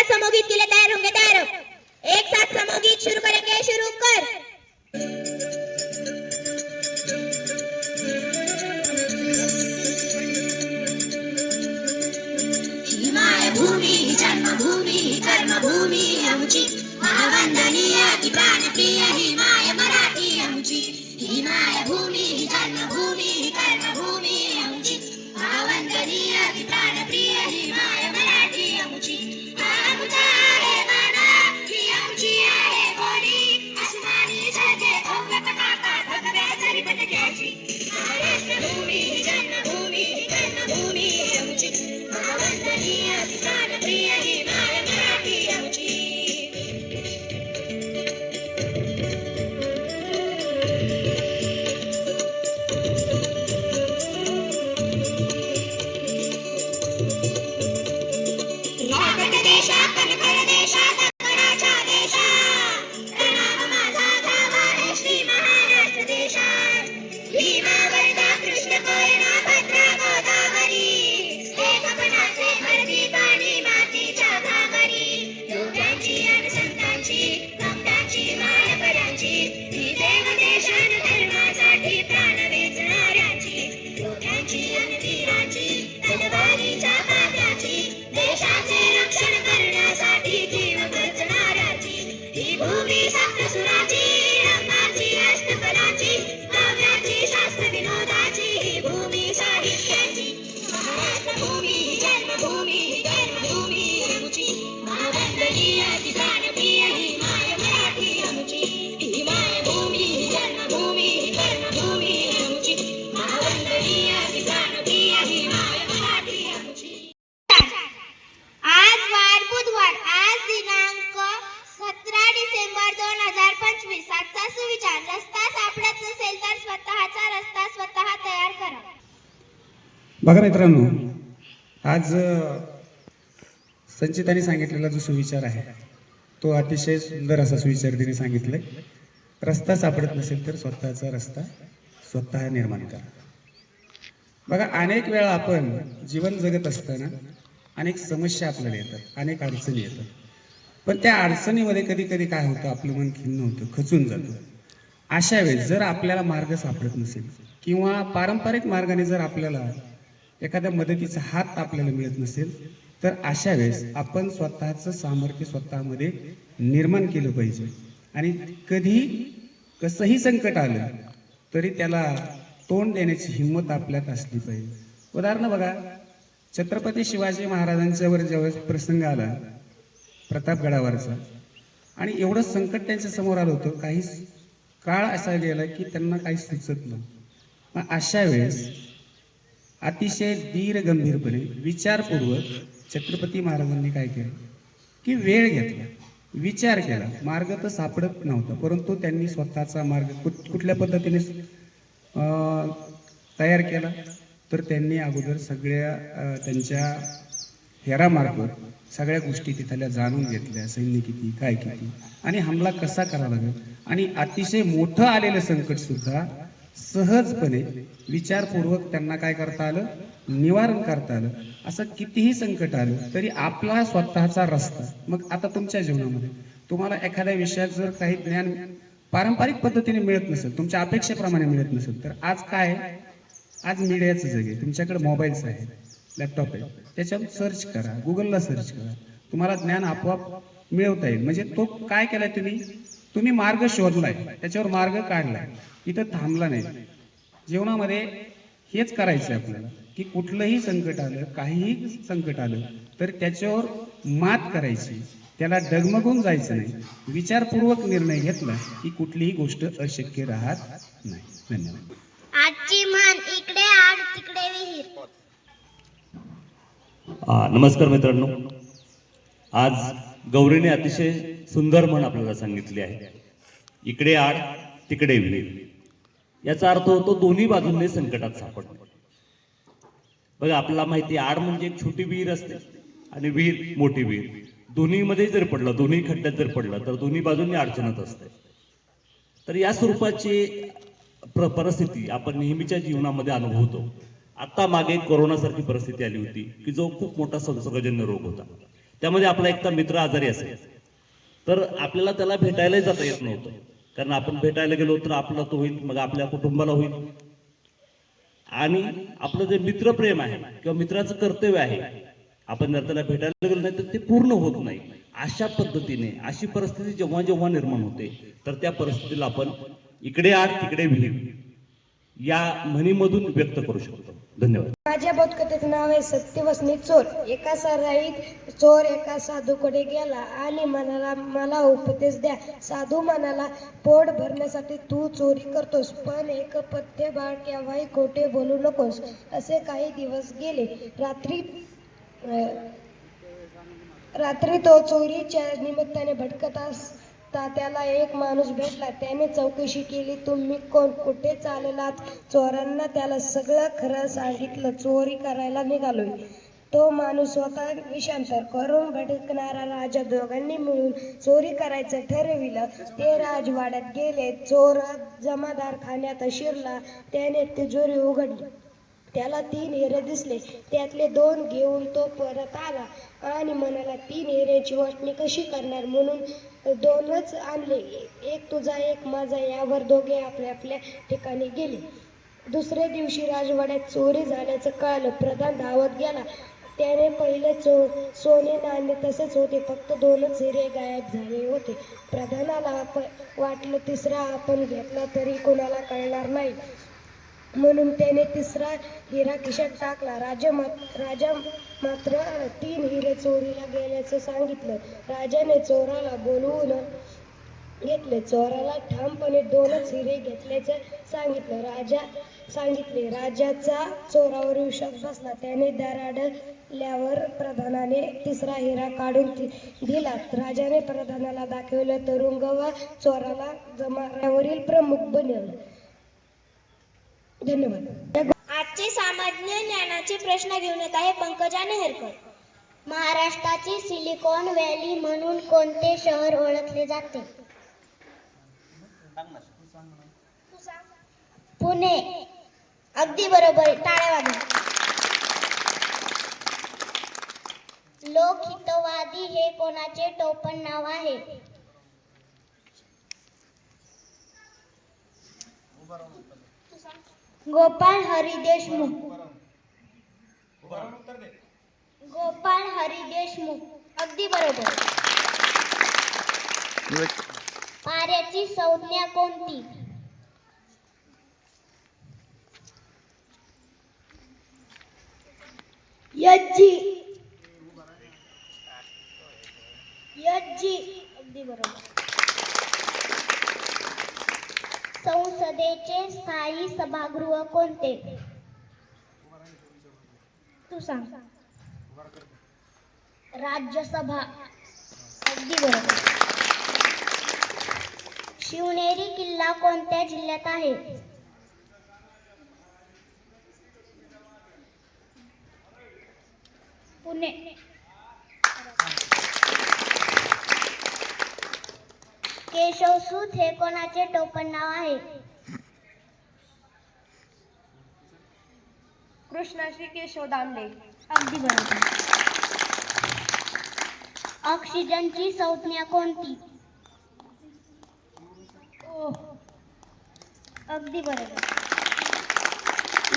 समूहित के लिए तैयार होंगे? तैयार हो? एक साथ समूहित शुरू करेंगे। शुरू कर। हिमाय भूमि जन्मभूमि कर्मभूमि आमची, महावंदनीय की प्राणप्रिय हिमाय मराठी आमची। हिमाय भूमि जन्मभूमि कर्मभूमि आमची, महावंदनीय की प्राणप्रिय हिमाय मराठी आमची। आमचा आहे माना ही आमची आहे बोली, आसमानी सजे भव्य पताका भगव्या जरी पटक्याची। महाराष्ट्र भूमी जन्मभूमी कर्मभूमी आमची, महावंदनीय की प्राणप्रिय हिमाय मराठी आमची। बघा मित्रांनो, आज संचिताने सांगितलेला जो सुविचार आहे तो अतिशय सुंदर असा सुविचार तिने सांगितलाय. रस्ता सापडत नसेल तर स्वतःचा रस्ता स्वतः निर्माण करा. बघा, अनेक वेळा आपण जीवन जगत असताना अनेक समस्या आपल्याला येतात, अनेक अडचणी येतात. पण त्या अडचणीमध्ये कधी कधी काय होतं, आपलं मन खिन्न होतं, खचून जातं. अशा वेळेस जर आपल्याला मार्ग सापडत नसेल किंवा पारंपरिक मार्गाने जर आपल्याला एखाद्या मदतीचा हात आपल्याला मिळत नसेल तर अशा वेळेस आपण स्वतःचं सामर्थ्य स्वतःमध्ये निर्माण केलं पाहिजे. आणि कधी कसंही संकट आलं तरी त्याला तोंड देण्याची हिंमत आपल्यात असली पाहिजे. उदाहरण बघा, छत्रपती शिवाजी महाराजांच्यावर ज्यावेळेस प्रसंग आला प्रतापगडावरचा, आणि एवढं संकट त्यांच्या समोर आलं होतं, काही काळ असा गेला की त्यांना काही सुचत नाही. मग अशा वेळेस अतिशय धीर गंभीरपणे विचारपूर्वक छत्रपती महाराजांनी काय केलं की वेळ घेतला, विचार केला. मार्ग तर सापडत नव्हता, परंतु त्यांनी स्वतःचा मार्ग कुठल्या पद्धतीने तयार केला. तर त्यांनी अगोदर सगळ्या त्यांच्या हेरामार्फत सगळ्या गोष्टी तिथल्या जाणून घेतल्या, सैन्य किती काय किती आणि हमला कसा करावा लागेल. आणि अतिशय मोठं आलेलं संकट सुद्धा सहजपणे विचारपूर्वक त्यांना काय करता आलं, निवारण करता आलं. असं कितीही संकट आलं तरी आपला स्वतःचा रस्ता. मग आता तुमच्या जीवनामध्ये तुम्हाला एखाद्या विषयात जर काही ज्ञान पारंपरिक पद्धतीने मिळत नसेल, तुमच्या अपेक्षेप्रमाणे मिळत नसेल, तर आज काय, आज मीडियाचं जग आहे. तुमच्याकडे मोबाईल्स आहेत, लॅपटॉप आहे, त्याच्यावर सर्च करा, गुगलला सर्च करा, तुम्हाला ज्ञान आपोआप मिळवता येईल. म्हणजे तो काय केलाय, तुम्ही मार्ग शोधलाय, त्याच्यावर मार्ग काढलाय, इथं थांबला नाही. जीवनामध्ये हेच करायचं आहे आपल्याला की कुठलंही संकट आलं, काहीही संकट आलं तर त्याच्यावर मात करायची, त्याला डगमगून जायचं नाही. विचारपूर्वक निर्णय घेतला की कुठलीही गोष्ट अशक्य राहत नाही. धन्यवाद. आजची म्हण इकडे आड तिकडे विहीर. नमस्कार मित्रांनो, आज गौरीने अतिशय सुंदर म्हण आपल्याला सांगितली आहे, इकडे आड तिकडे विहीर. याचा अर्थ होतो दोन्ही बाजूंनी संकटात सापडणे. बघा, आपल्याला माहिती आहे, आड म्हणजे एक छोटी विहीर असते आणि विहीर मोठी विहीर. दोन्हीमध्ये जर पडलं, दोन्ही खड्ड्यात जर पडलं तर दोन्ही बाजूंनी अडचणत असते. तर या स्वरूपाची परिस्थिती आपण नेहमीच्या जीवनामध्ये अनुभवतो. आता मागे कोरोनासारखी परिस्थिती आली होती की जो खूप मोठा संसर्गजन्य रोग होता. त्यामध्ये आपला एकटा मित्र आजारी असेल तर आपल्याला त्याला भेटायला जाता येत नव्हतं, कारण आपण भेटायला गेलो तर आपला तो होईल, मग आपल्या कुटुंबाला होईल. आणि आपलं जे मित्रप्रेम आहे किंवा मित्राचं कर्तव्य आहे, आपण जर त्याला भेटायला गेलो नाही तर ते पूर्ण होत नाही. अशा पद्धतीने अशी परिस्थिती जेव्हा जेव्हा निर्माण होते तर त्या परिस्थितीला आपण इकडे आड तिकडे विहीर या म्हणीमधून व्यक्त करू शकतो. धन्यवाद. माझ्या बोधकथेचं नाव आहे सत्यवसनी चोर. एका सराईत चोर एका साधूकडे गेला आणि म्हणाला, मला उपदेश द्या. साधू म्हणाला, पोट भरण्यासाठी तू चोरी करतोस, पण एक पथ्य बाळ, केव्हाही खोटे बोलू नकोस. असे काही दिवस गेले. रात्री तो चोरीच्या निमित्ताने भटकत असता त्याला एक माणूस भेटला. त्याने चौकशी केली, तुम्ही कोण, कुठे चाललात? चोरांना त्याला सगळं खरं सांगितलं, चोरी करायला निघालोय. तो माणूस स्वतः विषांतर करून भटकणारा राजा दोघांनी मिळून चोरी करायचं ठरविलं. ते राजवाड्यात गेले. चोर जमादार खाण्यात शिरला. त्याने तिजोरी उघडली. त्याला 3 हिरे दिसले. त्यातले 2 घेऊन तो परत आला आणि म्हणाला, 3 हिऱ्याची वाटणी कशी करणार, म्हणून 2च आणले. एक तुझा एक माझा. यावर दोघे आपल्या आपल्या ठिकाणी गेले. दुसऱ्या दिवशी राजवाड्यात चोरी झाल्याचं कळालं. प्रधान धावत गेला. त्याने पहिले सोने नाणे तसेच होते, फक्त 2च हिरे गायब झाले होते. प्रधानाला वाटलं तिसरा आपण घेतला तरी कोणाला कळणार नाही, म्हणून त्याने तिसरा हिरा खिशात टाकला. राजा मात्र 3 हिरे चोरीला गेल्याचं सांगितलं. राजाने चोराला बोलवून घेतले. चोराला ठामपणे 2च हिरे घेतल्याचं सांगितले. राजाचा चोरावर विश्वास बसला. त्याने दराडल्यावर प्रधानाने तिसरा हिरा काढून दिला. राजाने प्रधानाला दाखवलं. तुरुंग व चोराला जमावरील प्रमुख बनवलं. धन्यवाद. आजचे सामान्य ज्ञानाचे प्रश्न घेऊन येत आहे पंकजा नेहरकर. महाराष्ट्राची सिलिकॉन व्हॅली म्हणून कोणते शहर ओळखले जाते? पुणे. अगदी बरोबर, टाळ्या वाजवा. लोकहितवादी हे कोणाचे टोपण नाव आहे? गोपाळ हरी देशमुख. गोपाळ हरी देशमुख. अगदी बरोबर. पाऱ्याची संज्ञा कोणती? यज्जी. अगदी बरोबर. संसदेचे स्थायी सभागृह कोणते? तू सांग. राज्यसभा. अगदी बरोबर. शिवनेरी किल्ला कोणत्या जिल्ह्यात आहे? पुणे. केशवसूत हे कोणाचे टोपण नाव आहे? कृष्णाश्री केशव दांडे. अगदी बरोबर. ऑक्सिजनची संज्ञा कोणती? अगदी बरोबर.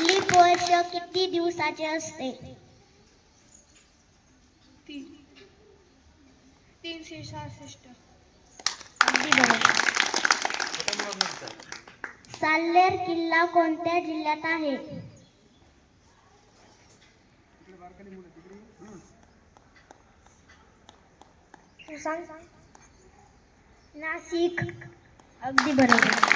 लीप वर्ष किती दिवसाचे असते? 366. अगदी बरोबर. साल्हेर किल्ला कोणत्या जिल्ह्यात आहे? तू सांग. नाशिक. अगदी बरोबर.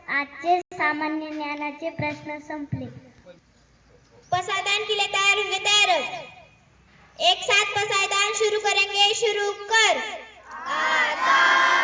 आजचे सामान्य ज्ञानाचे प्रश्न संपले. पसायदान के लिए तैयार होंगे तैयार हो. एक साथ पसायदान शुरू करेंगे शुरू कर. आता